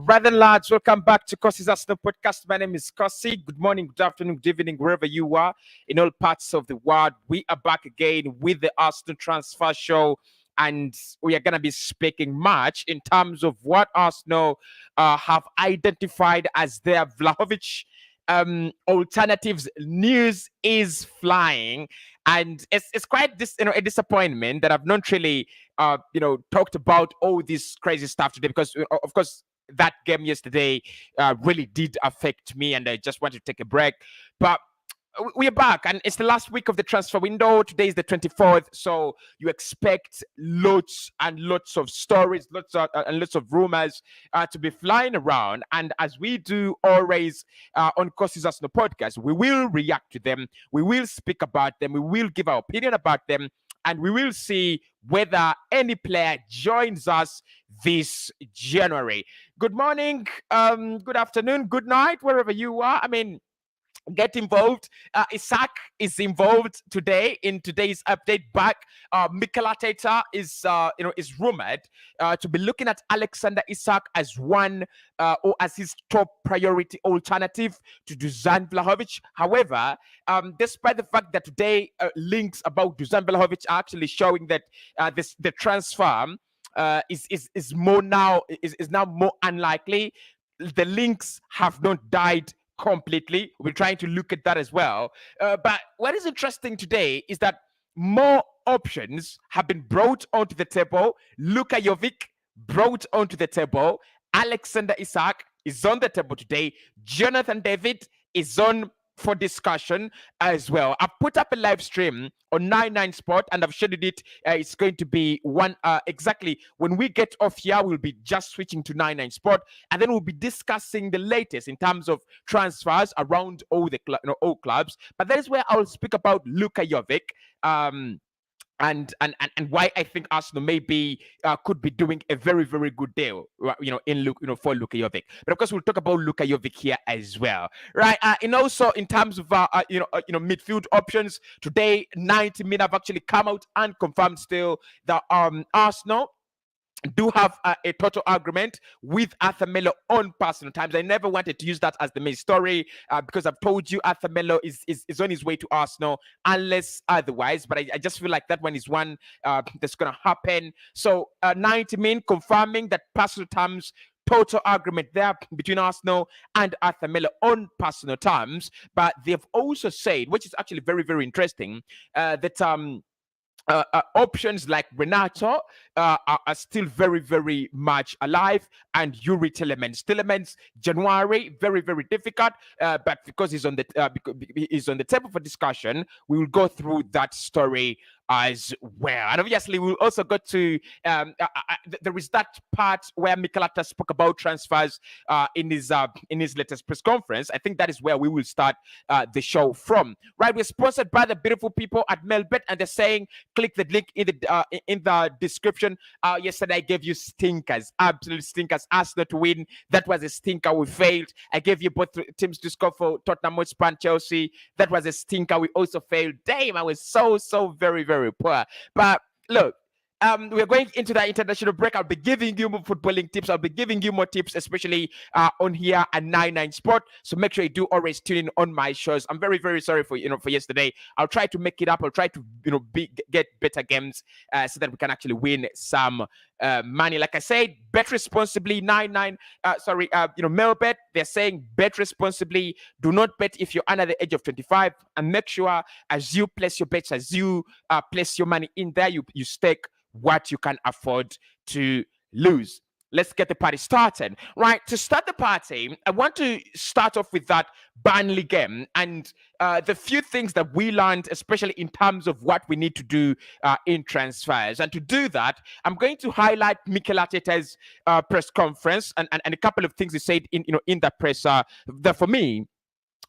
Brother lads, welcome back to Cossy's Arsenal podcast. My name is Cossy. Good morning, good afternoon, good evening, wherever you are in all parts of the world. We are back again with the Arsenal transfer show, and we are going to be speaking much in terms of what Arsenal have identified as their Vlahovic alternatives. News is flying, and it's quite a disappointment that I've not really talked about all this crazy stuff today, because of course that game yesterday really did affect me, and I just want to take a break. But we're back, and it's the last week of the transfer window. Today is the 24th, so you expect lots and lots of stories, lots of rumors to be flying around. And as we do always on Cossy's Arsenal podcast, we will react to them, we will speak about them, we will give our opinion about them, and we will see whether any player joins us this January. Good morning, good afternoon, good night, wherever you are. I mean, get involved. ISAK is involved today in today's update. Back, Mikel Arteta is rumored to be looking at Alexander ISAK as one or as his top priority alternative to Dusan Vlahovic. However, despite the fact that today links about Dusan Vlahovic are actually showing that the transfer is now more unlikely, the links have not died completely. We're trying to look at that as well. But what is interesting today is that more options have been brought onto the table. Luka Jovic brought onto the table. Alexander ISAK is on the table today. Jonathan David is on for discussion as well. I've put up a live stream on 99 Sport, and I've scheduled it. It's going to be one exactly when we get off here. We'll be just switching to 99 Sport, and then we'll be discussing the latest in terms of transfers around all the all clubs. But that is where I'll speak about Luka Jovic. And why I think Arsenal maybe could be doing a very, very good deal, for Luka Jovic. But of course, we'll talk about Luka Jovic here as well, right? And also in terms of midfield options today, 90 Min have actually come out and confirmed still that Arsenal do have a total agreement with Arthur Melo on personal times. I never wanted to use that as the main story because I've told you Arthur Melo is on his way to Arsenal unless otherwise. But I just feel like that one is one that's going to happen. So 90 Min confirming that personal terms, total agreement there between Arsenal and Arthur Melo on personal terms. But they've also said, which is actually very, very interesting, that options like Renato are still very, very much alive, and Yuri Tillemans, January, very, very difficult. But because he's on the table for discussion, we will go through that story as well. And obviously, we'll also go to there is that part where Mikel Arteta spoke about transfers in his latest press conference. I think that is where we will start the show from. Right, we're sponsored by the beautiful people at Melbet, and they're saying click the link in the description. Yesterday I gave you stinkers, absolute stinkers. Arsenal to win, that was a stinker. We failed. I gave you both teams to score for Tottenham Hotspur and Chelsea. That was a stinker. We also failed. Damn, I was so very, very poor. But look, we're going into that international break. I'll be giving you more footballing tips. I'll be giving you more tips, especially on here at 99 Sport. So make sure you do always tune in on my shows. I'm very, very sorry for yesterday. I'll try to make it up. I'll try to get better games so that we can actually win some money. Like I said, bet responsibly. Melbet, they're saying bet responsibly. Do not bet if you're under the age of 25, and make sure as you place your bets, as you place your money in there, you stake what you can afford to lose. Let's get the party started. Right, to start the party, I want to start off with that Burnley game and the few things that we learned, especially in terms of what we need to do in transfers. And to do that, I'm going to highlight Mikel Arteta's press conference and a couple of things he said in that press that for me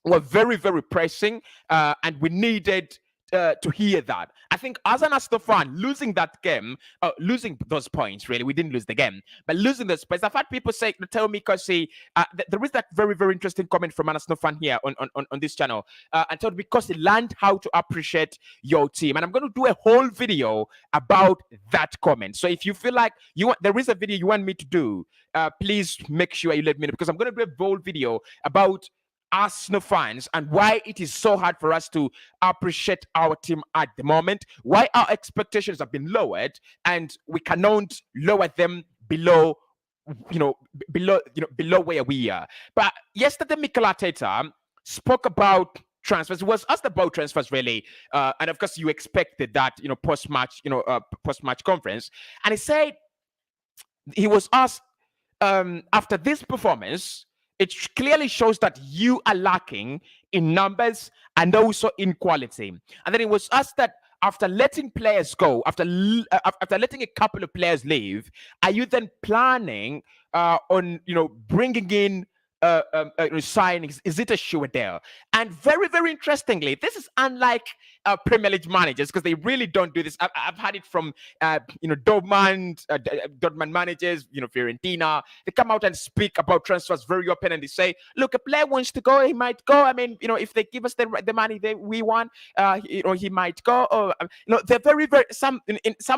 were very, very pressing, and we needed to hear that. I think as an Arsenal fan, losing that game, losing those points, really, we didn't lose the game, but losing those points, I've had people tell me, Cossy, there is that very, very interesting comment from an Arsenal fan here on this channel, and told me, Cossy, learned how to appreciate your team. And I'm going to do a whole video about that comment. So if you feel like there is a video you want me to do, please make sure you let me know, because I'm going to do a whole video about Arsenal fans and why it is so hard for us to appreciate our team at the moment, why our expectations have been lowered and we cannot lower them below where we are. But yesterday, Mikel Arteta spoke about transfers. He was asked about transfers, really, and of course you expected that, post-match conference, and he said he was asked after this performance, it clearly shows that you are lacking in numbers and also in quality. And then it was asked that after letting players go, after letting a couple of players leave, are you then planning on bringing in signings? Is it a sure deal? And very, very interestingly, this is unlike Premier League managers, because they really don't do this. I've had it from Dortmund managers, Fiorentina. They come out and speak about transfers very open, and they say, look, a player wants to go, he might go. I mean, if they give us the money we want, he might go. Or they're very, very some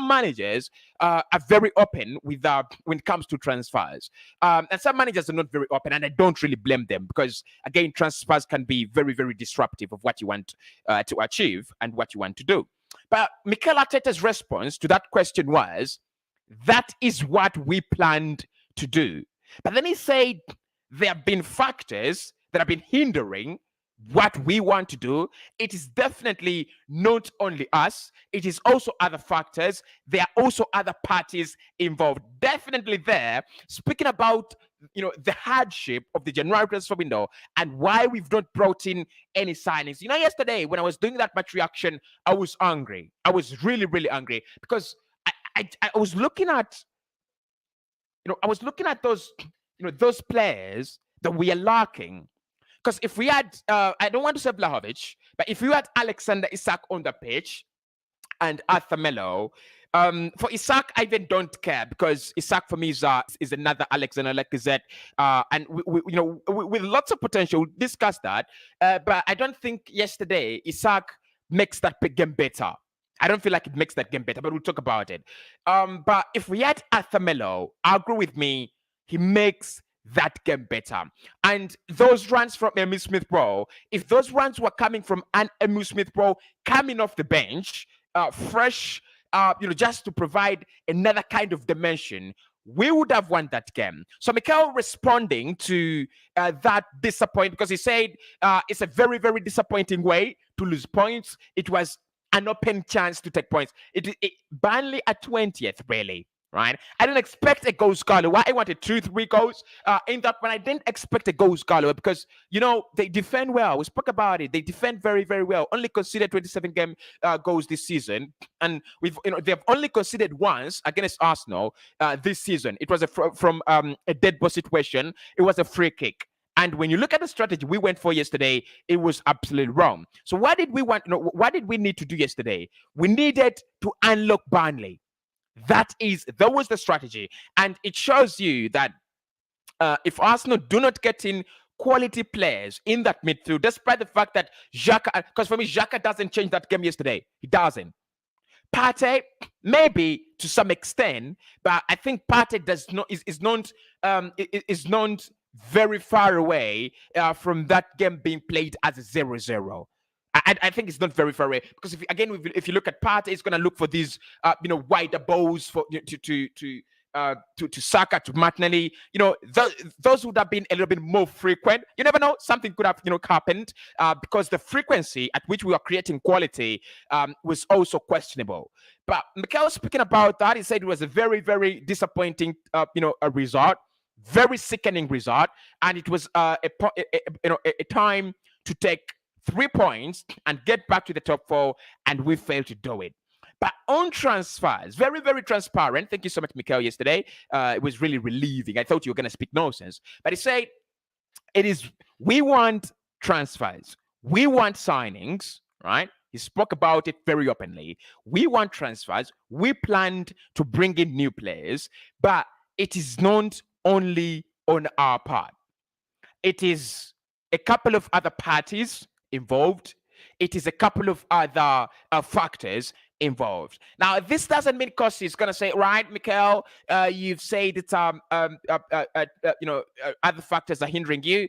managers are very open with when it comes to transfers, and some managers are not very open, and I don't really blame them, because again, transfers can be very, very disruptive of what you want to achieve and what you want to do. But Mikel Arteta's response to that question was, that is what we planned to do. But then he said there have been factors that have been hindering what we want to do. It is definitely not only us, it is also other factors. There are also other parties involved. Definitely there, speaking about the hardship of the January transfer window and why we've not brought in any signings. Yesterday when I was doing that match reaction, I was angry. I was really, really angry, because I was looking at those players that we are lacking. Because if we had, I don't want to say Vlahovic, but if we had Alexander Isak on the pitch and Arthur Melo, for Isak, I even don't care, because Isak for me is another Alexander Lacazette, and with lots of potential. We'll discuss that, but I don't think yesterday Isak makes that game better. I don't feel like it makes that game better, but we'll talk about it. But if we had Arthur Melo, agree with me, he makes that game better. And those runs from Emil Smith-Rowe, if those runs were coming from an Emil Smith-Rowe coming off the bench, fresh, just to provide another kind of dimension, we would have won that game. So Mikel responding to that disappointment, because he said it's a very, very disappointing way to lose points. It was an open chance to take points. Burnley at 20th, really. Right, I didn't expect a goal scorer. Why I wanted 2-3 goals in that one. I didn't expect a goal scorer, because they defend well. We spoke about it. They defend very, very well. Only conceded 27 goals this season, and they've only conceded once against Arsenal this season. It was from a dead ball situation. It was a free kick. And when you look at the strategy we went for yesterday, it was absolutely wrong. So what did we want? What did we need to do yesterday? We needed to unlock Burnley. That was the strategy, and it shows you that if Arsenal do not get in quality players in that midfield, despite the fact that Xhaka, because for me Xhaka doesn't change that game yesterday, he doesn't. Partey, maybe to some extent, but I think Partey is not very far away from that game being played as a 0-0. I think it's not very far away, because if you look at Partey, it's going to look for these wider balls to Saka, to Martinelli. Those would have been a little bit more frequent. You never know, something could have happened because the frequency at which we are creating quality was also questionable. But Mikel speaking about that, he said it was a very, very disappointing a result, very sickening result, and it was a time to take 3 points and get back to the top 4, and we failed to do it. But on transfers, very, very transparent. Thank you so much, Mikel, yesterday. It was really relieving. I thought you were going to speak nonsense. But he said, we want transfers. We want signings, right? He spoke about it very openly. We want transfers. We planned to bring in new players, but it is not only on our part. It is a couple of other parties involved. It is a couple of other factors involved. Now, this doesn't mean Cossy is going to say, right, Mikel, you've said that other factors are hindering you.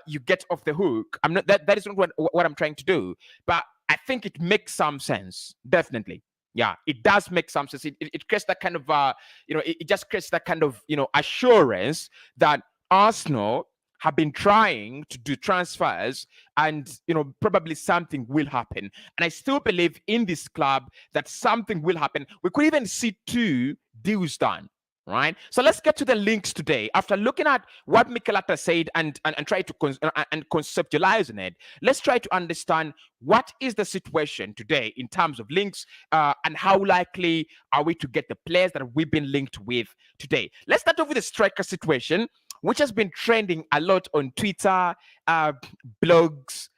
You get off the hook. I'm not. That is not what I'm trying to do. But I think it makes some sense, definitely. Yeah, it does make some sense. It creates that kind of, it just creates that kind of, assurance that Arsenal have been trying to do transfers, and probably something will happen. And I still believe in this club that something will happen. We could even see 2 deals done. Right, so let's get to the links today. After looking at what Mikel Arteta said and try to conceptualize it, let's try to understand what is the situation today in terms of links, and how likely are we to get the players that we've been linked with today. Let's start off with the striker situation, which has been trending a lot on Twitter, blogs,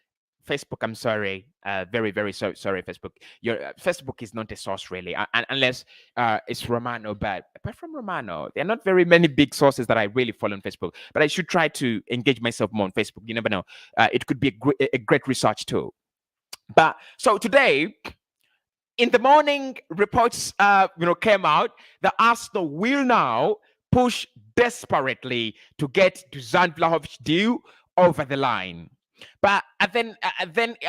Facebook. I'm sorry, very, very sorry, Facebook. Your Facebook is not a source really, unless it's Romano. But apart from Romano, there are not very many big sources that I really follow on Facebook. But I should try to engage myself more on Facebook. You never know. It could be a great research tool. But so today, in the morning, reports came out that Arsenal will now push desperately to get Dusan Vlahovic deal over the line. But then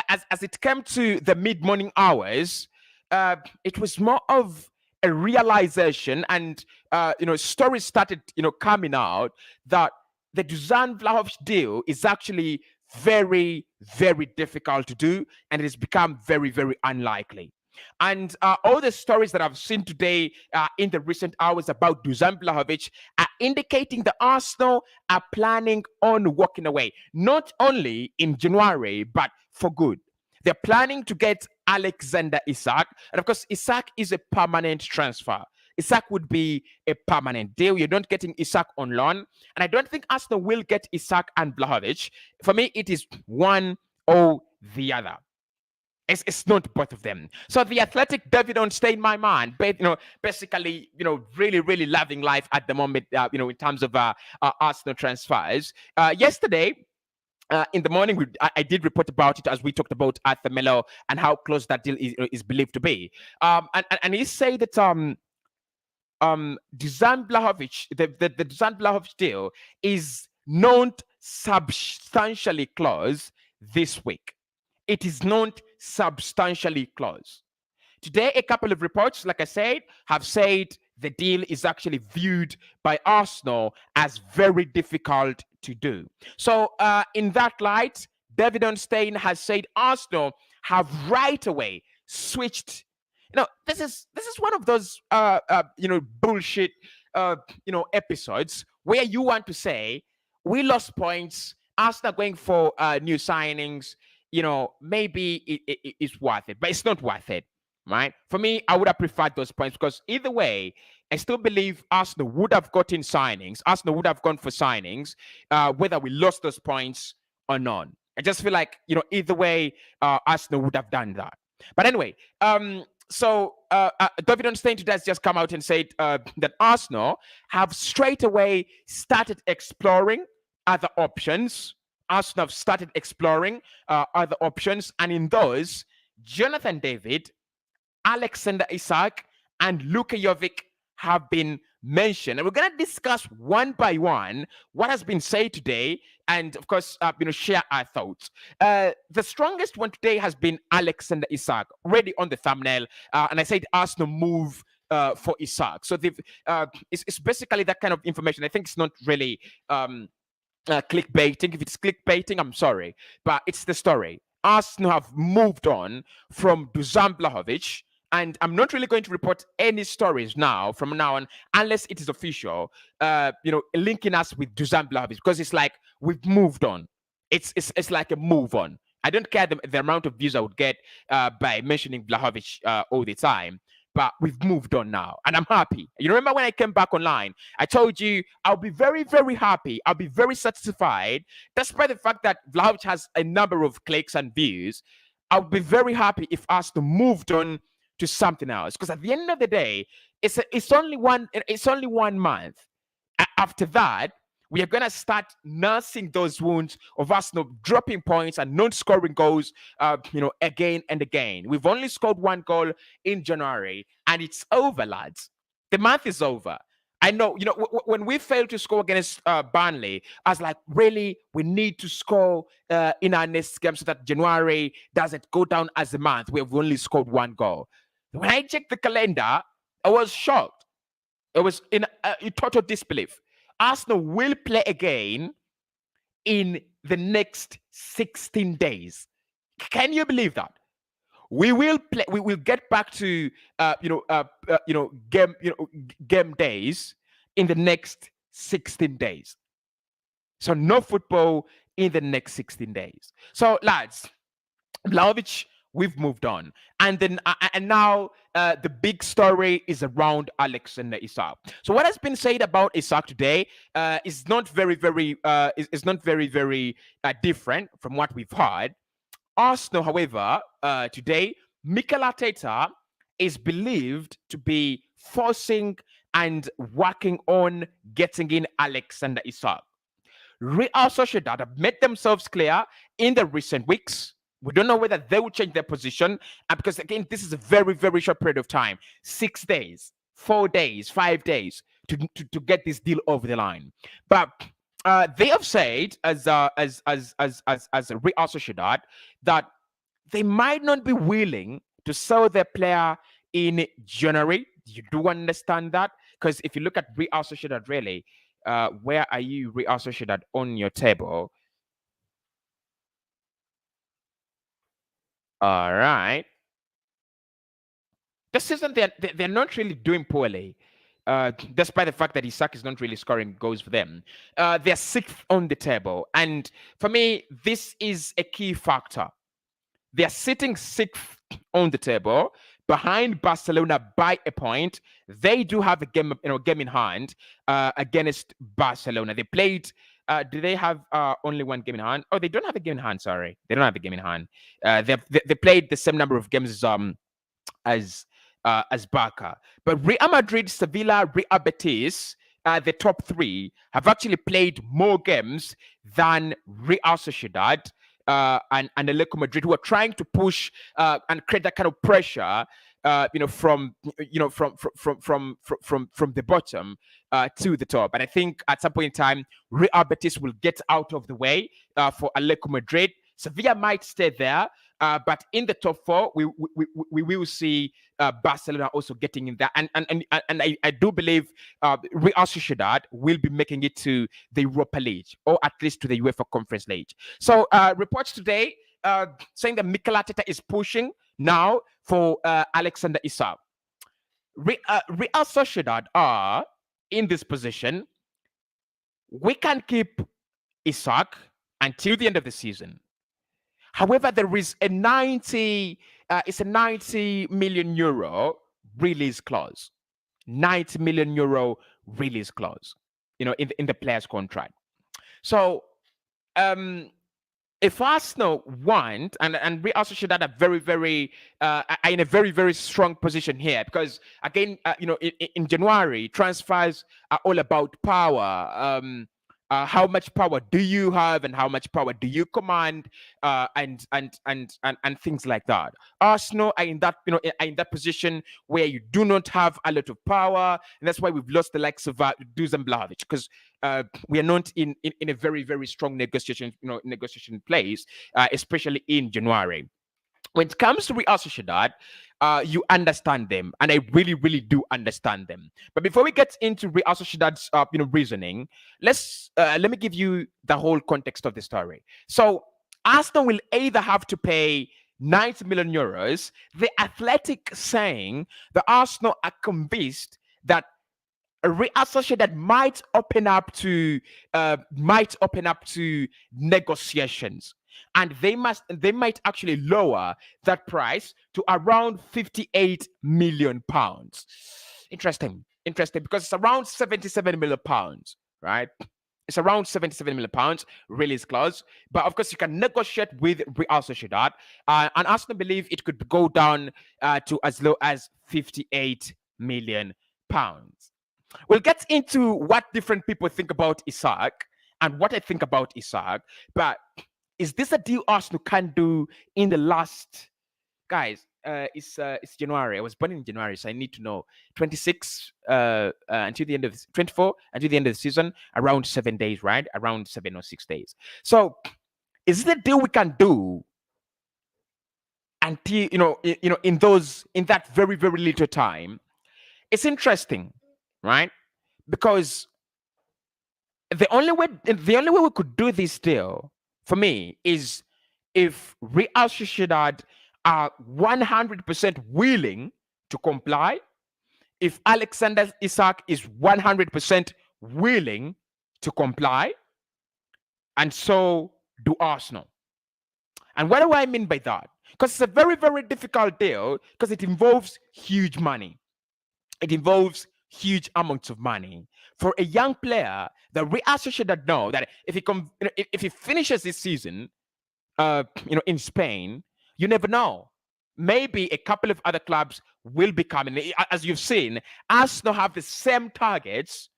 as it came to the mid-morning hours, it was more of a realization, and stories started coming out that the Dusan Vlahovic deal is actually very, very difficult to do, and it has become very, very unlikely. And all the stories that I've seen today in the recent hours about Dusan Vlahovic are indicating that Arsenal are planning on walking away, not only in January, but for good. They're planning to get Alexander Isak. And of course, Isak is a permanent transfer. Isak would be a permanent deal. You're not getting Isak on loan. And I don't think Arsenal will get Isak and Vlahovic. For me, it is one or the other. It's not both of them. So the Athletic, David, don't stay in my mind. But basically, really, really loving life at the moment. In terms of Arsenal transfers. Yesterday, in the morning, I did report about it as we talked about Arthur Melo and how close that deal is believed to be. And he said that Dusan Vlahovic, the Dusan Vlahovic deal is not substantially close this week. It is not substantially close. Today, a couple of reports, like I said, have said the deal is actually viewed by Arsenal as very difficult to do. So, in that light, David Ornstein has said Arsenal have right away switched. This is one of those bullshit episodes where you want to say we lost points. Arsenal going for new signings. Maybe it's worth it, but it's not worth it, right? For me, I would have preferred those points because either way, I still believe Arsenal would have gotten signings. Arsenal would have gone for signings, whether we lost those points or not. I just feel like, either way, Arsenal would have done that. But anyway, so David Ornstein today has just come out and said that Arsenal have straight away started exploring other options. Arsenal have started exploring other options, and in those, Jonathan David, Alexander Isak, and Luka Jovic have been mentioned. And we're going to discuss one by one what has been said today, and of course, share our thoughts. The strongest one today has been Alexander Isak, already on the thumbnail, and I said Arsenal move for Isak. So it's basically that kind of information. I think it's not really clickbaiting. If it's clickbaiting, I'm sorry, but it's the story. Arsenal have moved on from Dusan Vlahovic, and I'm not really going to report any stories now from now on unless it is official. Linking us with Dusan Vlahovic, because it's like we've moved on. It's like a move on. I don't care the amount of views I would get by mentioning Vlahovic all the time. But we've moved on now, and I'm happy. You remember when I came back online, I told you I'll be very, very happy. I'll be very satisfied, despite the fact that Vlahovic has a number of clicks and views. I would be very happy if Arsenal moved on to something else. Because at the end of the day, it's only one month. After that, we are gonna start nursing those wounds of Arsenal dropping points and not scoring goals, again and again. We've only scored one goal in January, and it's over, lads. The month is over. I know, when we failed to score against Burnley, I was like, really, we need to score in our next game so that January doesn't go down as a month. We have only scored one goal. When I checked the calendar, I was shocked. It was in total disbelief. Arsenal will play again in the next 16 days. Can you believe that? We will play. We will get back to game days in the next 16 days. So no football in the next 16 days. So lads, Vlahovic, we've moved on, and then and now the big story is around Alexander Isak. So what has been said about Isak today is not very different from what we've heard. Arsenal, however, today, Mikel Arteta is believed to be forcing and working on getting in Alexander Isak. Real Sociedad have made themselves clear in the recent weeks. We don't know whether they will change their position, because again, this is a very short period of time. 6 days, 4 days, 5 days to get this deal over the line. But they have said, as Real Sociedad, that they might not be willing to sell their player in January. You do understand that? Because if you look at Real Sociedad, really, where are you, Real Sociedad, on your table? All right. This season, they're not really doing poorly. Despite the fact that Isak is not really scoring goals for them. They're sixth on the table. And for me, this is a key factor. They're sitting sixth on the table behind Barcelona by a point. They do have a game in hand against Barcelona. They played. Do they have only one game in hand? Oh, they don't have a game in hand. Sorry, they don't have a game in hand. They played the same number of games as Barca. But Real Madrid, Sevilla, Real Betis, the top three, have actually played more games than Real Sociedad and Atletico Madrid, who are trying to push and create that kind of pressure, from the bottom to the top. And I think at some point in time, Real Betis will get out of the way for Atletico Madrid. Sevilla might stay there, but in the top four, we will see Barcelona also getting in there, and I do believe Real Sociedad will be making it to the Europa League, or at least to the UEFA Conference League. So reports today saying that Mikel Arteta is pushing now for Alexander Isak. Real Sociedad are in this position. We can keep Isak until the end of the season. However, there is a 90 million euro release clause. 90 million euro release clause, in the player's contract. So, if Arsenal want, and we also should have a very in a very strong position here, because again, in January, transfers are all about power. How much power do you have, and how much power do you command, and things like that. Arsenal are in that position where you do not have a lot of power, and that's why we've lost the likes of Dusan Vlahovic, because we are not in a very strong negotiation place, especially in January. When it comes to Real Sociedad, you understand them, and I really do understand them. But before we get into Real Sociedad's reasoning, let me give you the whole context of the story. So Arsenal will either have to pay 90 million euros. The Athletic saying the Arsenal are convinced that Real Sociedad might open up to negotiations, and they might actually lower that price to around 58 million pounds. Interesting, because it's around 77 million pounds, right? It's around 77 million pounds, release clause. But of course, you can negotiate with Real Sociedad. And Arsenal believe it could go down to as low as 58 million pounds. We'll get into what different people think about ISAK and what I think about ISAK. But is this a deal Arsenal can do in the last, guys? It's January. I was born in January, so I need to know 26 until the end of 24 until the end of the season, around 7 days, right? Around 7 or 6 days. So, is it a deal we can do until in that very very little time? It's interesting, right? Because the only way we could do this deal for me is if Real Sociedad are 100% willing to comply, if Alexander Isak is 100% willing to comply, and so do Arsenal. And what do I mean by that? Because it's a very, very difficult deal because it involves huge money. It involves huge amounts of money. For a young player, the Real Sociedad know that if he finishes this season, in Spain, you never know. Maybe a couple of other clubs will be coming. As you've seen, Arsenal have the same targets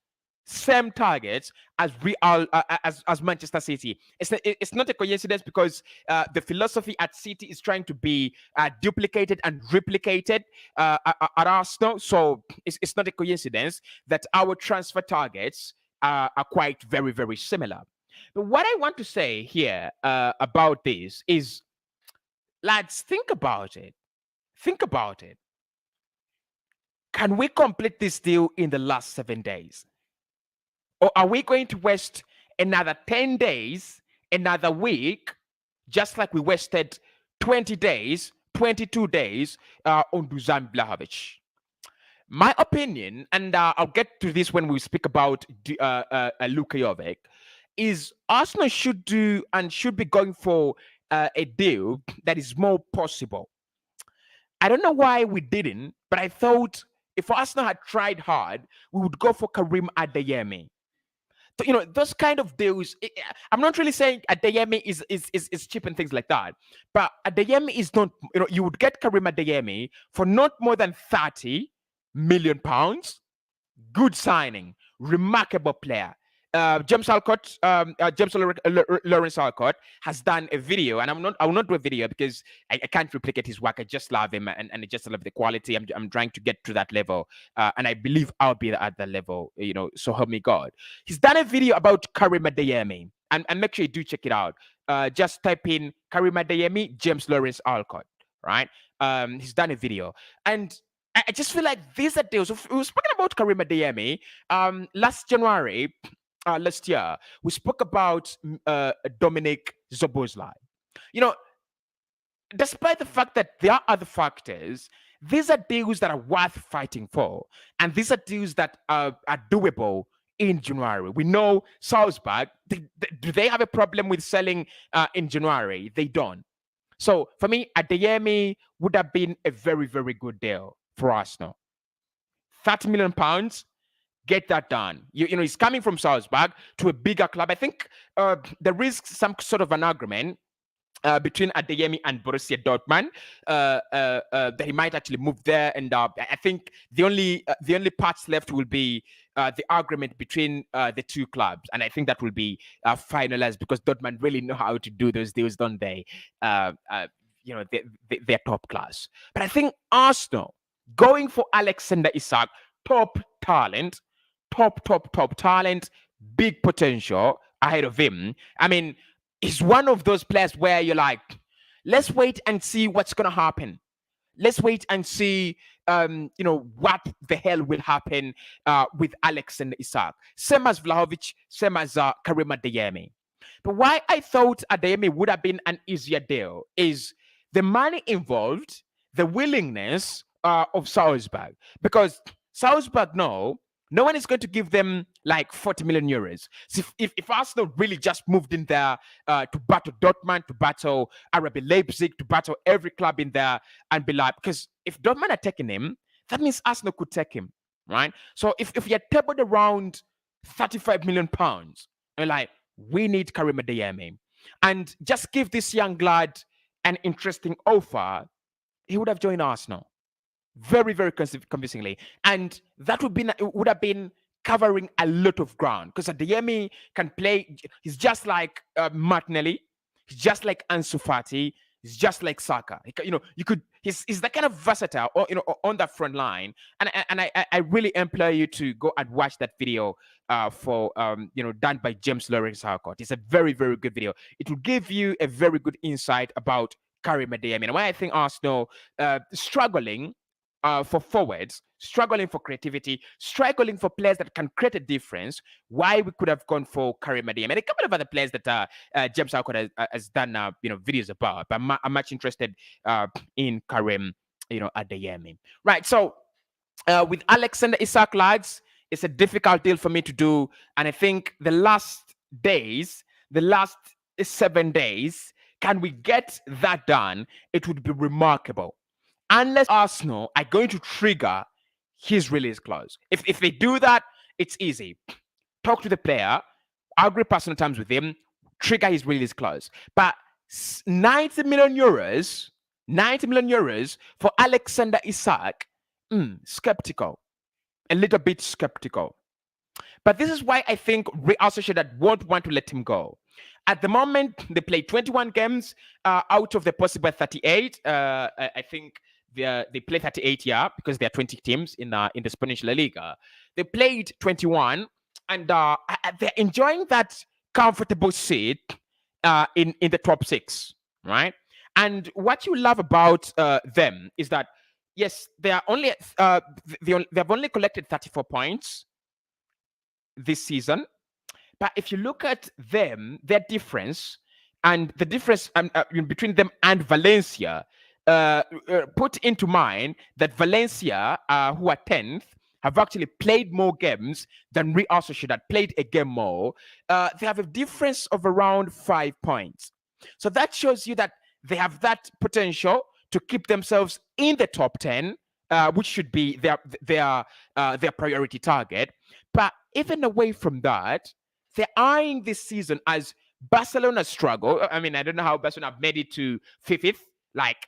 as Real as Manchester City. It's not a coincidence because the philosophy at City is trying to be duplicated and replicated at Arsenal. So it's not a coincidence that our transfer targets are quite very, very similar. But what I want to say here about this is, lads, think about it. Think about it. Can we complete this deal in the last 7 days? Or are we going to waste another 10 days, another week, just like we wasted 20 days, 22 days on Dusan Vlahovic? My opinion, and I'll get to this when we speak about Luka Jovic, is Arsenal should do and should be going for a deal that is more possible. I don't know why we didn't, but I thought if Arsenal had tried hard, we would go for Karim Adeyemi. Those kind of deals. I'm not really saying Adeyemi is cheap and things like that, but Adeyemi is not. You would get Karim Adeyemi for not more than 30 million pounds. Good signing, remarkable player. James Alcott, James Lawrence Alcott has done a video, and I will not do a video because I can't replicate his work. I just love him, and I just love the quality. I'm trying to get to that level, and I believe I'll be at that level. So help me God. He's done a video about Karim Adeyemi, and make sure you do check it out. Just type in Karim Adeyemi, James Lawrence Alcott, right? He's done a video, and I just feel like these are deals. We were speaking about Karim Adeyemi last January. Last year, we spoke about Dominic Szoboszlai. Despite the fact that there are other factors, these are deals that are worth fighting for, and these are deals that are doable in January. We know Salzburg, do they have a problem with selling in January? They don't. So for me, Adeyemi would have been a very, very good deal for Arsenal. 30 million pounds. Get that done. He's coming from Salzburg to a bigger club. I think there is some sort of an argument between Adeyemi and Borussia Dortmund that he might actually move there. And I think the only parts left will be the argument between the two clubs, and I think that will be finalized because Dortmund really know how to do those deals, don't they? They're top class. But I think Arsenal going for Alexander Isak, top talent, big potential ahead of him. I mean, he's one of those players where you're like, let's wait and see what's going to happen. Let's wait and see, what the hell will happen with Alexander Isak. Same as Vlahovic, same as Karim Adeyemi. But why I thought Adeyemi would have been an easier deal is the money involved, the willingness of Salzburg. Because Salzburg no one is going to give them like 40 million euros. So if Arsenal really just moved in there to battle Dortmund, to battle RB Leipzig, to battle every club in there and be like, because if Dortmund are taking him, that means Arsenal could take him, right? So if you're tabled around 35 million pounds, And like, we need Karim Adeyemi. And just give this young lad an interesting offer, he would have joined Arsenal very, very convincingly. And that would have been covering a lot of ground because Adeyemi can play. He's just like Martinelli. He's just like Ansu Fati. He's just like Saka. You could. He's that kind of versatile, or on that front line. And I really implore you to go and watch that video for done by James Lawrence Harcourt. It's a very, very good video. It will give you a very good insight about Karim Adeyemi and why I think Arsenal struggling for forwards, struggling for creativity, struggling for players that can create a difference. Why we could have gone for Karim Adeyemi and a couple of other players that James Harcourt has done videos about. But I'm much interested in Karim Adeyemi. Right. So with Alexander Isak, lads, it's a difficult deal for me to do, and I think the last 7 days, can we get that done? It would be remarkable. Unless Arsenal are going to trigger his release clause. If they do that, it's easy. Talk to the player, agree personal terms with him, trigger his release clause. But 90 million euros for Alexander Isak, skeptical. A little bit skeptical. But this is why I think Real Sociedad won't want to let him go. At the moment, they play 21 games out of the possible 38. I think they play 38, because there are 20 teams in the Spanish La Liga. They played 21, and they're enjoying that comfortable seat in the top 6, right? And what you love about them is that, yes, they are only they've only collected 34 points this season. But if you look at them, their difference, and the difference between them and Valencia, put into mind that Valencia, who are 10th, have actually played more games than Real Sociedad, played a game more. They have a difference of around 5 points. So that shows you that they have that potential to keep themselves in the top 10, which should be their priority target. But even away from that, they're eyeing this season as Barcelona's struggle. I mean, I don't know how Barcelona have made it to 5th. Like,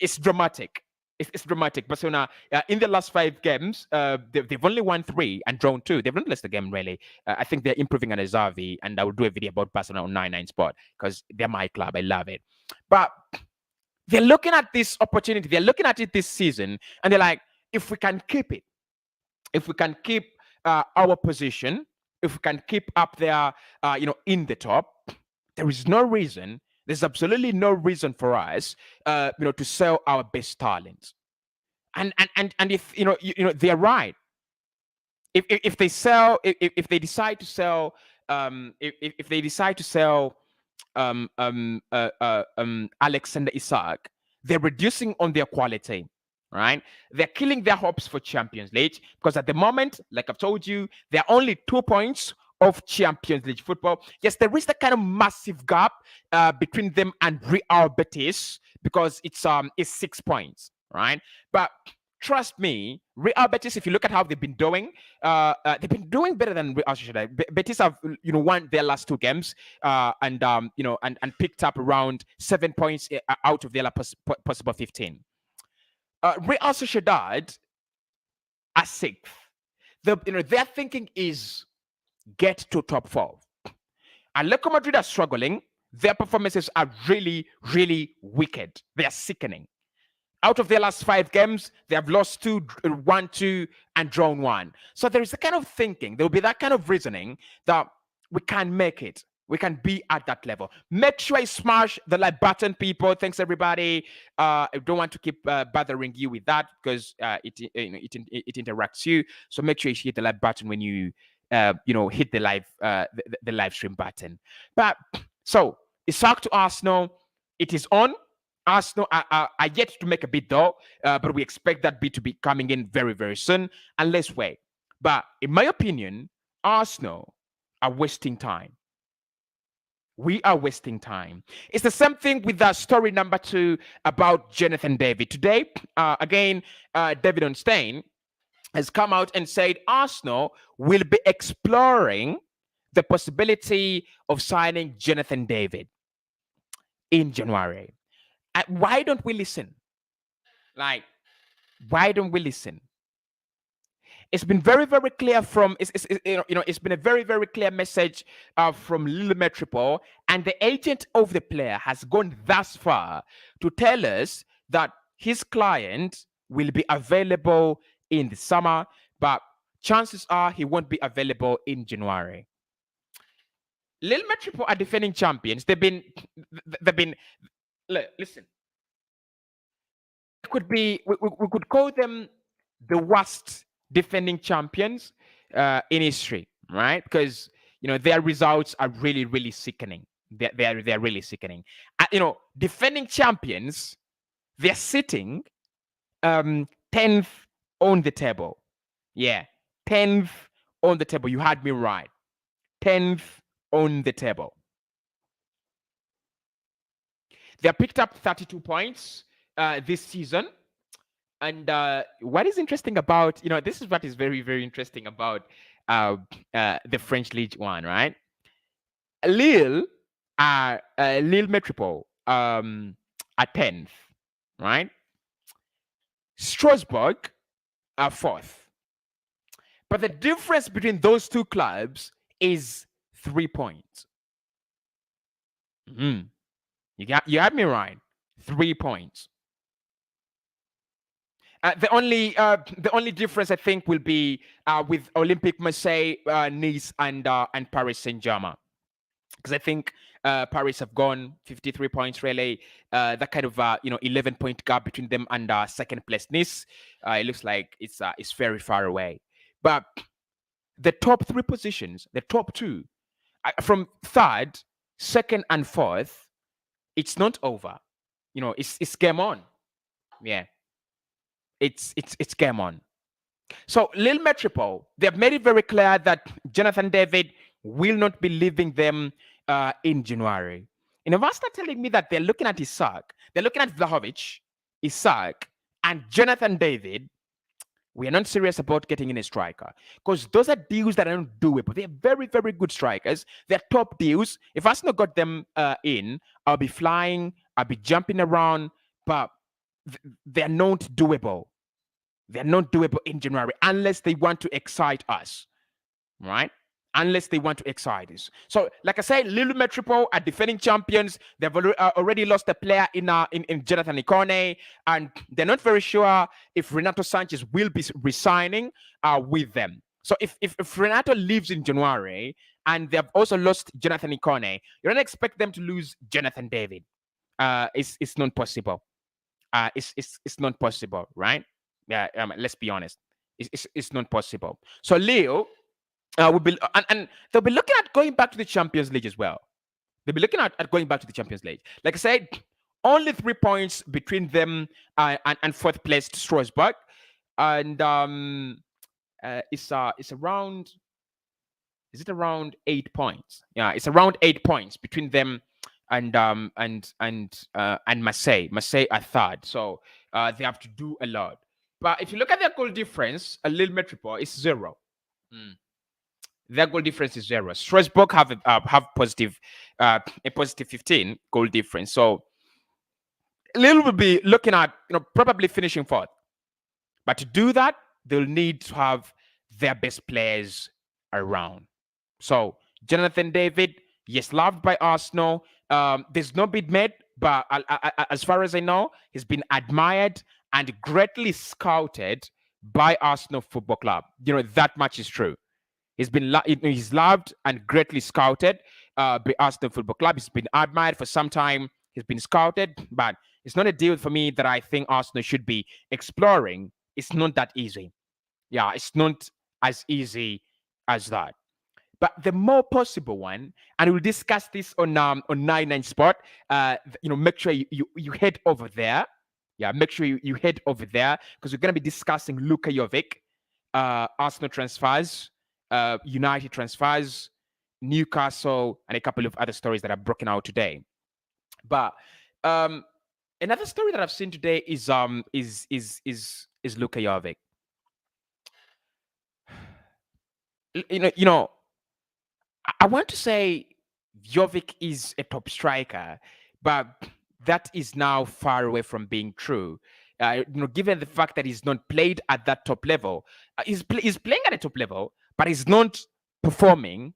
it's dramatic. It's dramatic. Barcelona, in the last 5 games, they've only won 3 and drawn 2. They've not lost a game, really. I think they're improving under Xavi, and I will do a video about Barcelona on 99 Sport because they're my club. I love it. But they're looking at this opportunity. They're looking at it this season, and they're like, if we can keep it, if we can keep our position, if we can keep up there, in the top, there is no reason. There's absolutely no reason for us, to sell our best talents. And if they're right. If they sell, if they decide to sell, if they decide to sell, Alexander Isak, they're reducing on their quality. Right? They're killing their hopes for Champions League because at the moment, like I've told you, they're only 2 points of Champions League football. Yes, there is that kind of massive gap between them and Real Betis because it's 6 points, right? But trust me, Real Betis, if you look at how they've been doing better than Real Sociedad. Betis have won their last 2 games and picked up around 7 points out of their possible 15. Real Sociedad are 6th. Their thinking is get to top 4. And Atletico Madrid are struggling. Their performances are really, really wicked. They are sickening. Out of their last 5 games, they have lost 2, won 2, and drawn 1. So there is a kind of thinking. There will be that kind of reasoning that we can make it. We can be at that level. Make sure you smash the like button, people. Thanks, everybody. I don't want to keep bothering you with that because it interacts you. So make sure you hit the like button when you hit the live stream button. But so Isak to Arsenal. It is on. Arsenal are yet to make a bid though, but we expect that bid to be coming in very, very soon. And let's wait. But in my opinion, Arsenal are wasting time. We are wasting time. It's the same thing with the story number 2 about Jonathan David. Today, again, David Onstein has come out and said Arsenal will be exploring the possibility of signing Jonathan David in January. Why don't we listen? Like, why don't we listen? It's been very, very clear from it's been a very, very clear message from Lille Metropole, and the agent of the player has gone thus far to tell us that his client will be available in the summer, but chances are he won't be available in January. Lille Metropole are defending champions. They've been listen. It could be we could call them the worst defending champions in history, right? Because their results are really, really sickening. They're really sickening. Defending champions, they're sitting 10th on the table. Yeah, 10th on the table. You had me right. 10th on the table. They picked up 32 points this season. And what is interesting about, this is what is very, very interesting about the French League One, right? Lille Metropole are 10th, right? Strasbourg are 4th. But the difference between those two clubs is 3 points. You had me right. 3 points. The only difference I think will be with Olympique Marseille, Nice, and Paris Saint-Germain, because I think Paris have gone 53 points really. That kind of 11-point gap between them and second place Nice. It looks like it's very far away. But the top 3 positions, the top 2, from 3rd, 2nd, and 4th, it's not over. It's game on. Yeah. It's game on. So Lille Metropole, they have made it very clear that Jonathan David will not be leaving them in January. If I start telling me that they're looking at ISAK, they're looking at Jovic, ISAK, and Jonathan David, we are not serious about getting in a striker, because those are deals that are not doable. They're very, very good strikers. They're top deals. If Arsenal got them in, I'll be flying, I'll be jumping around, but they're not doable. They're not doable in January unless they want to excite us, right? Unless they want to excite us. So, like I said, Lille Metropole are defending champions. They've already lost a player in Jonathan Ikone, and they're not very sure if Renato Sanchez will be resigning with them. So, if Renato leaves in January and they've also lost Jonathan Ikone, you don't expect them to lose Jonathan David. It's not possible. It's not possible, right? Yeah, let's be honest. It's not possible. So Leo will be and they'll be looking at going back to the Champions League as well. They'll be looking at going back to the Champions League. Like I said, only 3 points between them and 4th place Strasbourg, and it's around. Is it around 8 points? Yeah, it's around 8 points between them and Marseille. Marseille are 3rd, so they have to do a lot. But if you look at their goal difference, a Lille Metropole is 0. Their goal difference is 0. Strasbourg have a positive 15 goal difference. So Lille will be looking at probably finishing 4th. But to do that, they'll need to have their best players around. So Jonathan David, yes, loved by Arsenal. There's no bid made, but as far as I know, he's been admired and greatly scouted by Arsenal Football Club. That much is true. He's loved and greatly scouted by Arsenal Football Club. He's been admired for some time. He's been scouted, but it's not a deal for me that I think Arsenal should be exploring. It's not that easy. Yeah, it's not as easy as that. But the more possible one, and we'll discuss this on 99 Sport. Make sure you head over there. Yeah, make sure you head over there, because we're going to be discussing Luka Jovic, Arsenal transfers, United transfers, Newcastle, and a couple of other stories that are broken out today. But another story that I've seen today is Luka Jovic. I want to say Jovic is a top striker, but that is now far away from being true. Given the fact that he's not played at that top level, he's playing at a top level, but he's not performing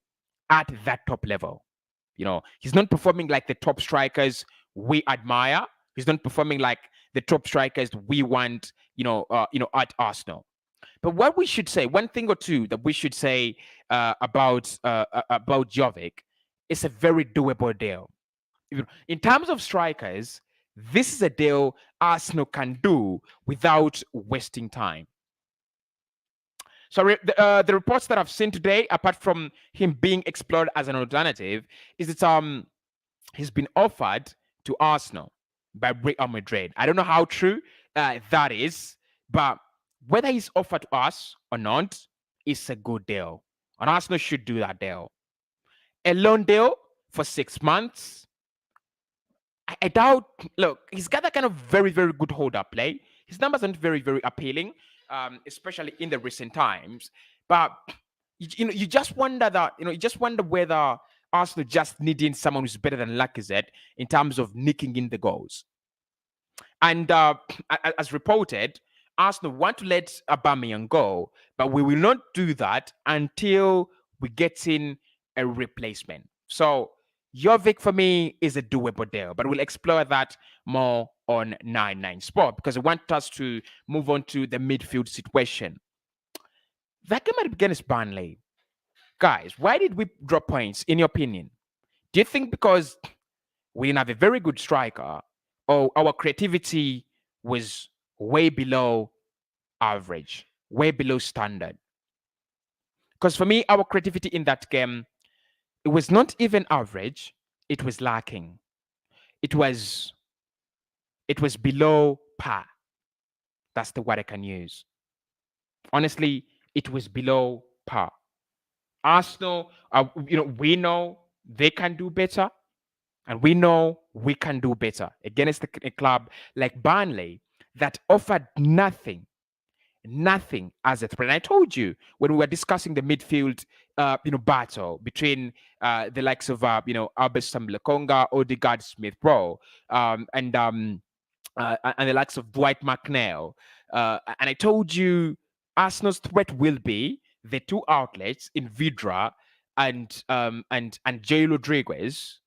at that top level. He's not performing like the top strikers we admire. He's not performing like the top strikers we want. At Arsenal. But what we should say, one thing or two that we should say about Jovic, is a very doable deal. In terms of strikers, this is a deal Arsenal can do without wasting time. So the reports that I've seen today, apart from him being explored as an alternative, is that he's been offered to Arsenal by Real Madrid. I don't know how true that is, but whether he's offered to us or not, it's a good deal. And Arsenal should do that deal. A loan deal for 6 months. I doubt. Look, he's got that kind of very, very good hold-up play. His numbers aren't very, very appealing, especially in the recent times. But you just wonder whether Arsenal just needing someone who's better than Lacazette in terms of nicking in the goals. And as reported, Arsenal want to let Aubameyang go, but we will not do that until we get in a replacement. So Jovic for me is a doable deal, but we'll explore that more on 99 Sport because I want us to move on to the midfield situation. That game against Burnley. Guys, why did we drop points, in your opinion? Do you think because we didn't have a very good striker or our creativity was way below average, way below standard? Because for me, our creativity in that game, it was not even average, it was lacking. It was below par. That's the word I can use. Honestly, it was below par. Arsenal, we know they can do better, and we know we can do better against a club like Burnley that offered nothing as a threat. And I told you when we were discussing the midfield, battle between the likes of Albertson Lekonga, Odegaard, Smith Rowe, and the likes of Dwight McNeil. And I told you Arsenal's threat will be the two outlets in Vidra and Jay Rodriguez.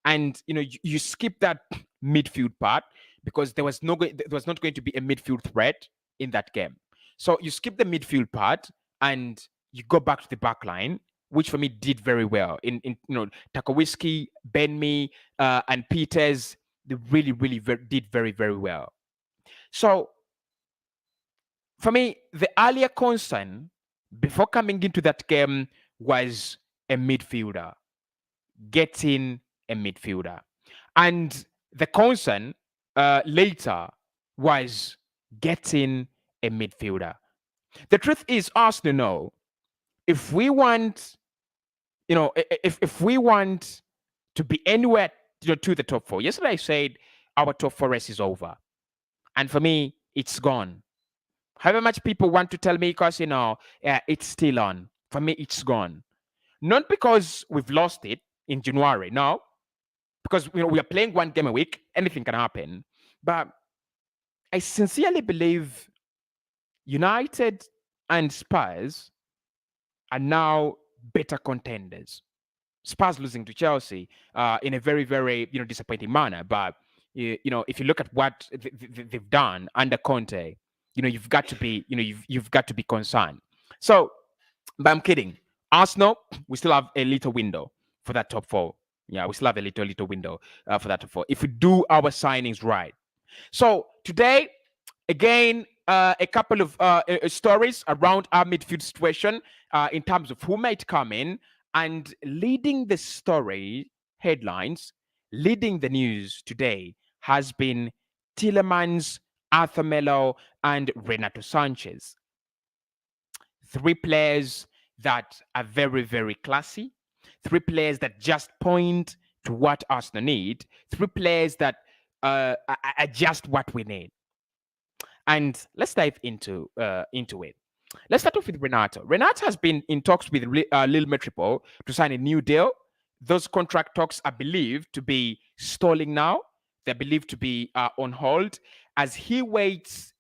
And you skip that midfield part because there was not going to be a midfield threat in that game. So you skip the midfield part and you go back to the back line, which for me did very well. In Tarkowski, Benmi, and Peters, they really, really did very, very well. So for me, the earlier concern before coming into that game was a midfielder, getting a midfielder. And the concern later was getting a midfielder. The truth is, Arsenal know if we want, if we want to be anywhere to the top four. Yesterday I said our top four race is over, and for me, it's gone. However much people want to tell me, because it's still on. For me, it's gone. Not because we've lost it in January, no, because we are playing one game a week. Anything can happen, but I sincerely believe United and Spurs are now better contenders. Spurs losing to Chelsea in a very, very disappointing manner. But if you look at what they've done under Conte, you've got to be you've got to be concerned. So, but I'm kidding. Arsenal, we still have a little window for that top four. Yeah, we still have a little window for that top four if we do our signings right. So today, again, a couple of stories around our midfield situation in terms of who might come in, and leading the story headlines, leading the news today has been Tielemans, Arthur Melo, and Renato Sanchez. Three players that are very, very classy. Three players that just point to what Arsenal need. Three players that are just what we need. And let's dive into it. Let's start off with Renato. Renato has been in talks with Lille Metropole to sign a new deal. Those contract talks are believed to be stalling now. They're believed to be on hold as he waits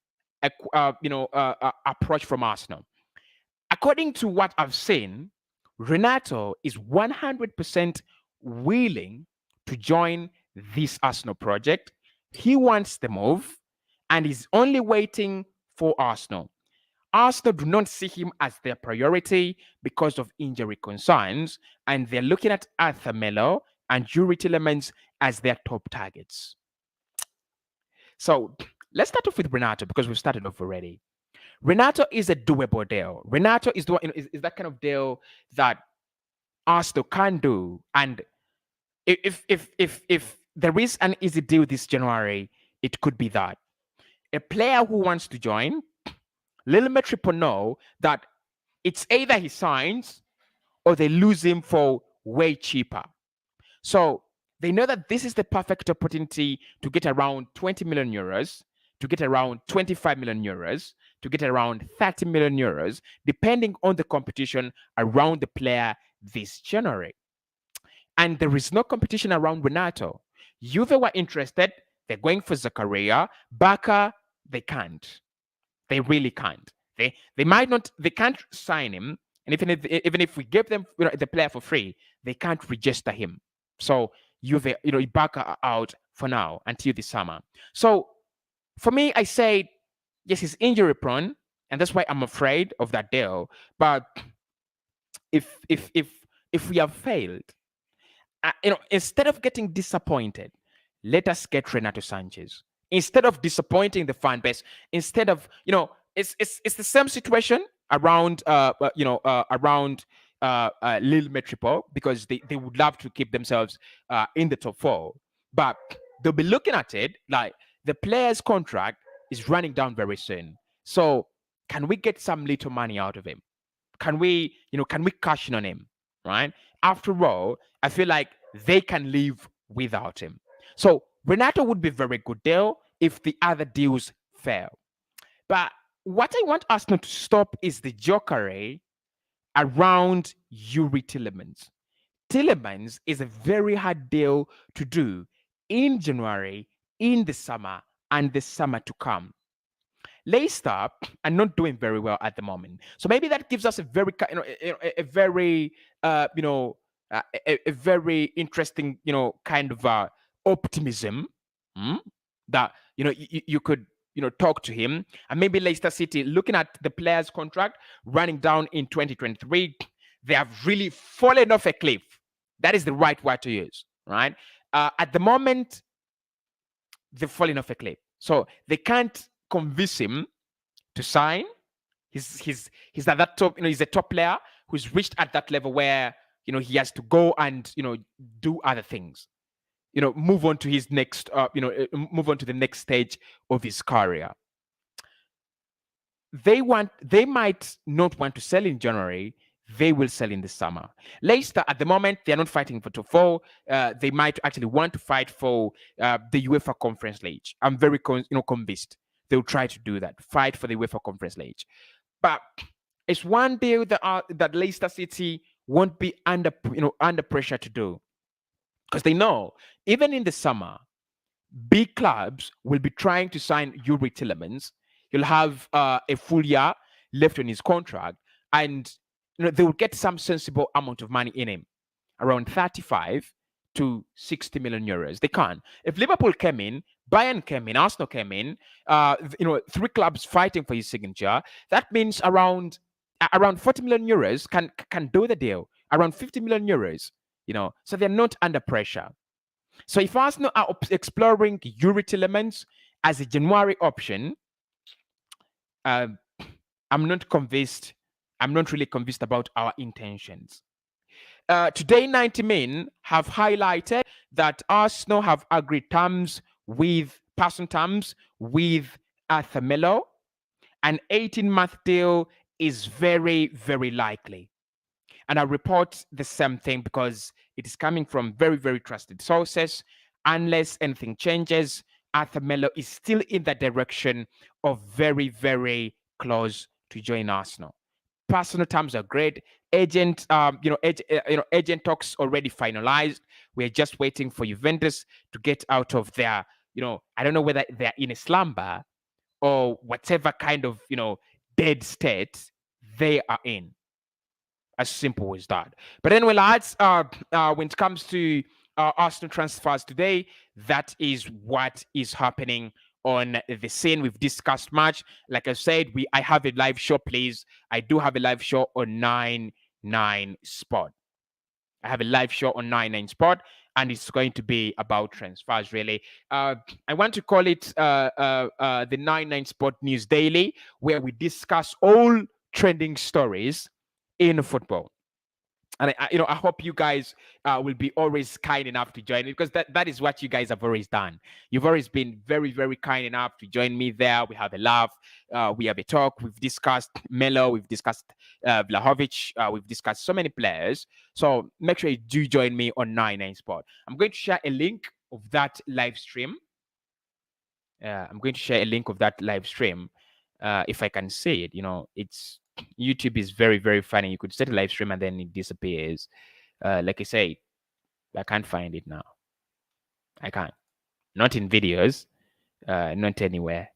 approach from Arsenal. According to what I've seen, Renato is 100% willing to join this Arsenal project. He wants the move and is only waiting for Arsenal. Arsenal do not see him as their priority because of injury concerns, and they're looking at Arthur Melo and Yuri Tillemans as their top targets. So let's start off with Renato because we've started off already. Renato is a doable deal. Renato is the one, is that kind of deal that Arsenal can do. And if there is an easy deal this January, it could be that a player who wants to join, Lille Metropole know that it's either he signs or they lose him for way cheaper. So they know that this is the perfect opportunity to get around 20 million euros, to get around 25 million euros, to get around 30 million euros, depending on the competition around the player this January. And there is no competition around Renato. Juve were interested. They're going for Zakaria. Barca, they can't. They really can't. They might not. They can't sign him. And even if we give them the player for free, they can't register him. So Juve, Barca are out for now until the summer. So for me, I say yes, he's injury prone, and that's why I'm afraid of that deal. But if we have failed, instead of getting disappointed, let us get Renato Sanchez. Instead of disappointing the fan base, instead of it's the same situation around Lille Metropole because they would love to keep themselves in the top four, but they'll be looking at it like the player's contract is running down very soon. So can we get some little money out of him? Can we cash in on him? Right? After all, I feel like they can live without him. So Renato would be a very good deal if the other deals fail. But what I want Arsenal to stop is the jokery around Yuri Tillemans. Tillemans is a very hard deal to do in January, in the summer, and the summer to come. Leicester are not doing very well at the moment, so maybe that gives us a very, a very, a very interesting, kind of optimism that you could talk to him, and maybe Leicester City, looking at the player's contract running down in 2023, they have really fallen off a cliff. That is the right word to use, right? At the moment, they're falling off a cliff, so they can't convince him to sign. He's at that top, he's a top player who's reached at that level where he has to go and do other things, move on to his next move on to the next stage of his career. They might not want to sell in January. They will sell in the summer. Leicester, at the moment, they are not fighting for top four. They might actually want to fight for the UEFA Conference League. I'm very convinced they'll try to do that, fight for the UEFA Conference League. But it's one deal that Leicester City won't be under pressure to do, because they know even in the summer, big clubs will be trying to sign Yuri Tillemans. He'll have a full year left on his contract, and they will get some sensible amount of money in him, around 35 to 60 million euros. They can. If Liverpool came in, Bayern came in, Arsenal came in, three clubs fighting for his signature, that means around 40 million euros can do the deal. Around 50 million euros, so they're not under pressure. So if Arsenal are exploring Yuri Tillemans as a January option, I'm not convinced. I'm not really convinced about our intentions. Today, 90 Min have highlighted that Arsenal have agreed personal terms with Arthur Melo. An 18-month deal is very, very likely. And I report the same thing because it is coming from very, very trusted sources. Unless anything changes, Arthur Melo is still in the direction of very, very close to join Arsenal. Personal terms are great. Agent, agent talks already finalized. We're just waiting for Juventus to get out of their, I don't know whether they're in a slumber or whatever kind of, dead state they are in. As simple as that. But anyway, lads, when it comes to Arsenal transfers today, that is what is happening on the scene. We've discussed much. Like I said, I have a live show, please. I do have a live show on 9-9 Sport. I have a live show on 9-9 Sport, and it's going to be about transfers, really. I want to call it the 9-9 Sport News Daily, where we discuss all trending stories in football. And I hope you guys will be always kind enough to join me, because that is what you guys have always done. You've always been very, very kind enough to join me there. We have a laugh, we have a talk. We've discussed Melo, we've discussed Vlahovic, we've discussed so many players. So make sure you do join me on 9-9 Sport. I'm going to share a link of that live stream. I'm going to share a link of that live stream if I can see it. It's YouTube is very, very funny. You could set a live stream and then it disappears. Like I say, I can't find it now. I can't. Not in videos. Not anywhere.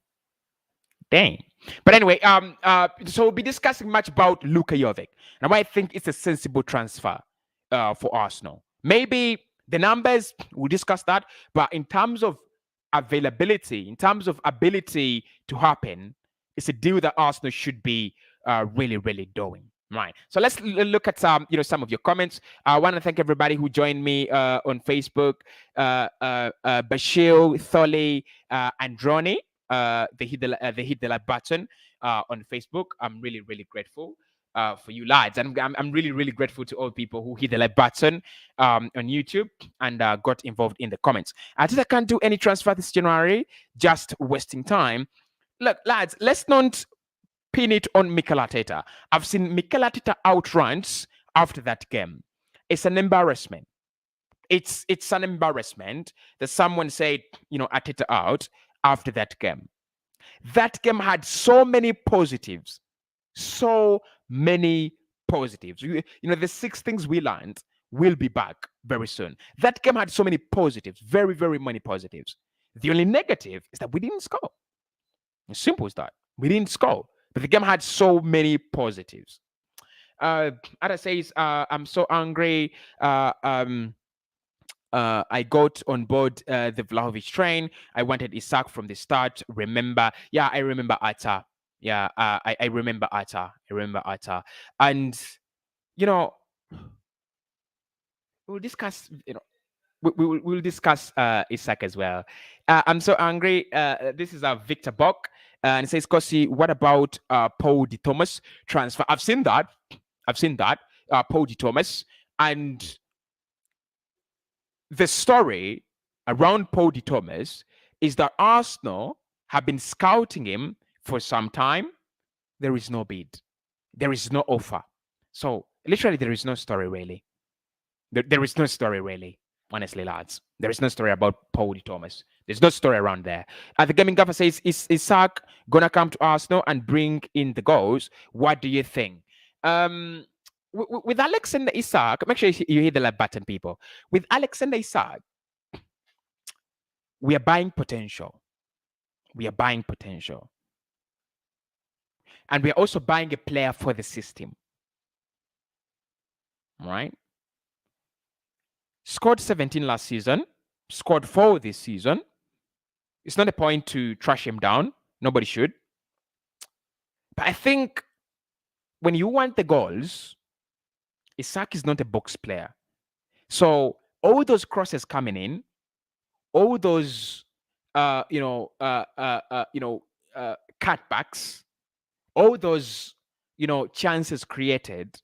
Dang. But anyway, so we'll be discussing much about Luka Jovic. And I think it's a sensible transfer for Arsenal. Maybe the numbers, we'll discuss that. But in terms of availability, in terms of ability to happen, it's a deal that Arsenal should be really, really doing. Right. So let's look at some of your comments. I want to thank everybody who joined me on Facebook. Bashir, Tholi, Androni. They hit the like button on Facebook. I'm really, really grateful for you lads, and I'm really, really grateful to all people who hit the like button on YouTube and got involved in the comments. I can't do any transfer this January, just wasting time. Look, lads, let's not pin it on Mikel Arteta. I've seen Mikel Arteta outruns after that game. It's an embarrassment. It's an embarrassment that someone said, Arteta out after that game. That game had so many positives. So many positives. The 6 things we learned will be back very soon. That game had so many positives. Very, very many positives. The only negative is that we didn't score. As simple as that. We didn't score. But the game had so many positives. Ada says, I'm so angry. I got on board the Vlahovic train. I wanted ISAK from the start. Remember? Yeah, I remember Atta. Yeah, I remember Atta. And, we'll discuss, we'll discuss ISAK as well. I'm so angry. This is Victor Bock. And it says, Cossy, what about Paul Di Thomas transfer? I've seen that. Paul Di Thomas. And the story around Paul Di Thomas is that Arsenal have been scouting him for some time. There is no bid. There is no offer. So literally there is no story really. There is no story really. Honestly, lads, there is no story about Paul Di Thomas. There's no story around there. The gaming gaffer says, is ISAK gonna come to Arsenal and bring in the goals? What do you think? With Alexander ISAK, make sure you hit the like button, people. With Alexander ISAK, we are buying potential. And we are also buying a player for the system. Right? Scored 17 last season, scored 4 this season. It's not a point to trash him down. Nobody should. But I think when you want the goals, ISAK is not a box player. So all those crosses coming in, all those cutbacks, all those chances created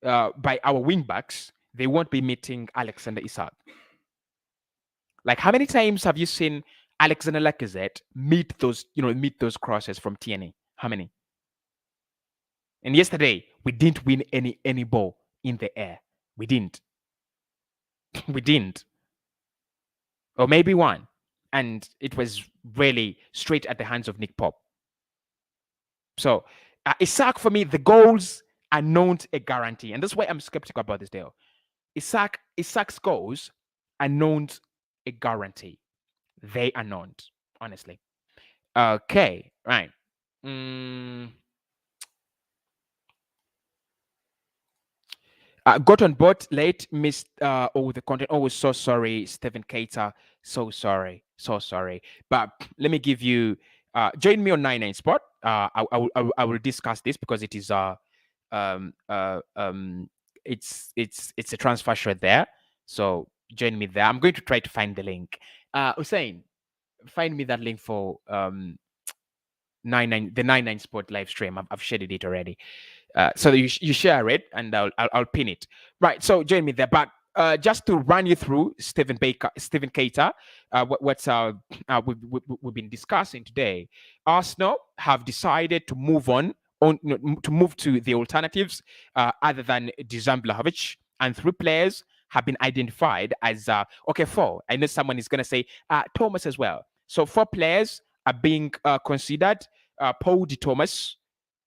by our wingbacks, they won't be meeting Alexander ISAK. Like, how many times have you seen Alexander Lacazette meet those crosses from TNA? How many? And yesterday we didn't win any ball in the air. We didn't. Or maybe one, and it was really straight at the hands of Nick Pope. So Isak, for me, the goals are not a guarantee, and that's why I'm skeptical about this deal. Isak's goals are not a guarantee. They are not, honestly. Okay, right. Got on board late, missed all the content. Oh, so sorry, Stephen Cater. So sorry, so sorry. But let me give you. Join me on 99 Spot. I will discuss this because it is um uh um it's a transfer show there. So join me there. I'm going to try to find the link. Hussein, find me that link for 99 Sport live stream. I've shared it already. So you share it, and I'll pin it. Right. So join me there. But just to run you through Stephen Cater, what's we've been discussing today. Arsenal have decided to move to move to the alternatives other than Dusan Vlahovic, and 3 players have been identified as okay, 4. I know someone is going to say Thomas as well. So 4 players are being considered. Paul Di Thomas,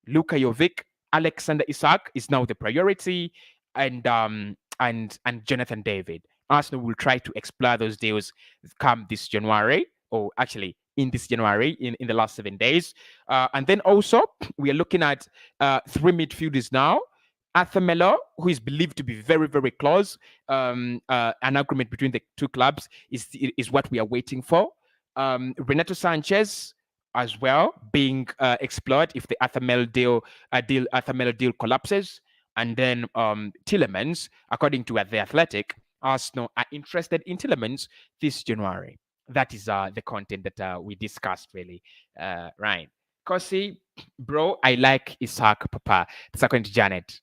Luka Jovic, Alexander Isak is now the priority, and Jonathan David. Arsenal will try to explore those deals come this January, or actually in this January, in the last 7 days. And then also we are looking at 3 midfielders now. Arthur Melo, who is believed to be very, very close. An agreement between the 2 clubs is what we are waiting for. Renato Sanchez as well being explored if the Arthur Melo deal collapses. And then Tielemans, according to The Athletic, Arsenal are interested in Tielemans this January. That is the content that we discussed, really. Right. Cossy, bro, I like Isak, Papa. Second Janet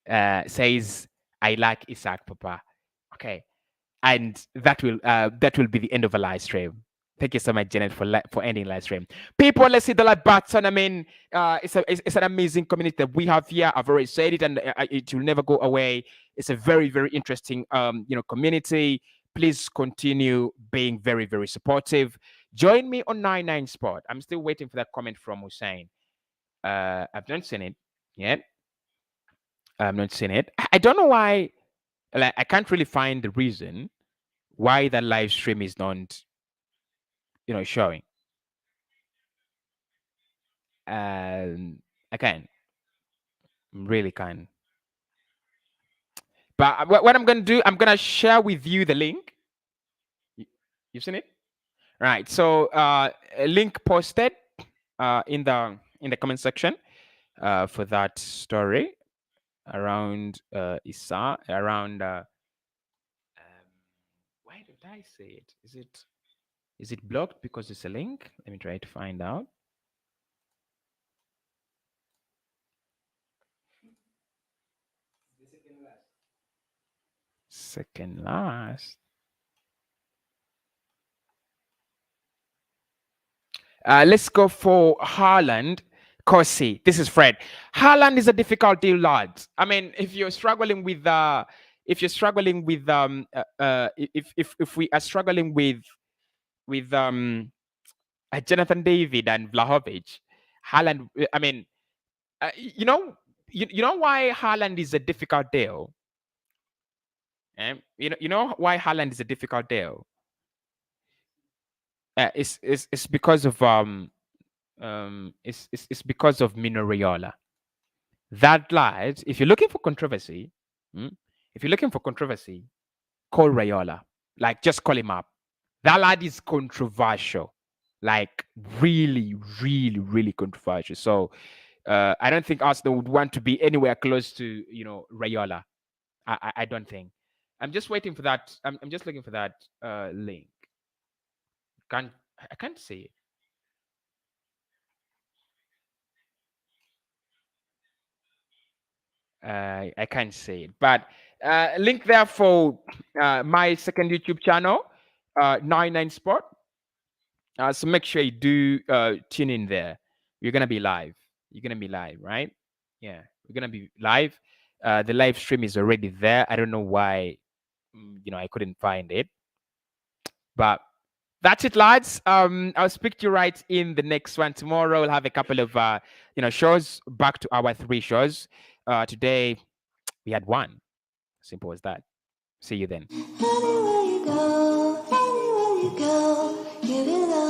says, I like Isak, Papa. Okay. And that will be the end of a live stream. Thank you so much, Janet, for ending live stream. People, let's see the live button. I mean, it's an amazing community that we have here. I've already said it, and it will never go away. It's a very, very interesting, community. Please continue being very, very supportive. Join me on 99 Sport. I'm still waiting for that comment from Hussein. I've not seen it yet. I've not seen it. I don't know why. Like, I can't really find the reason why that live stream is not showing. I can really can. But what I'm going to do, I'm going to share with you the link. You've seen it, right? So a link posted in the comment section for that story around Isa around. Why did I say it? Is it blocked because it's a link? Let me try to find out. Second last. Let's go for Haaland. Cossy. This is Fred. Haaland is a difficult deal, lads. I mean, if you're struggling with if we are struggling with Jonathan David and Vlahovic, Haaland. I mean, you know why Haaland is a difficult deal. You know why Haaland is a difficult deal. It's because of it's because of Mino Raiola. That lad, if you're looking for controversy, call Raiola. Like, just call him up. That lad is controversial. Like, really, really, really controversial. So I don't think Arsenal would want to be anywhere close to Raiola. I don't think. I'm just waiting for that. I'm just looking for that link. I can't see it. I can't say it, but link there for my second YouTube channel, 99 Sport. So make sure you do tune in there. You're gonna be live. You're gonna be live, right? Yeah, we're gonna be live. The live stream is already there. I don't know why, I couldn't find it, but That's it, lads. I'll speak to you right in the next one. Tomorrow we'll have a couple of shows. Back to our 3 shows. Today we had 1. Simple as that. See you then. Anywhere you go, give it up.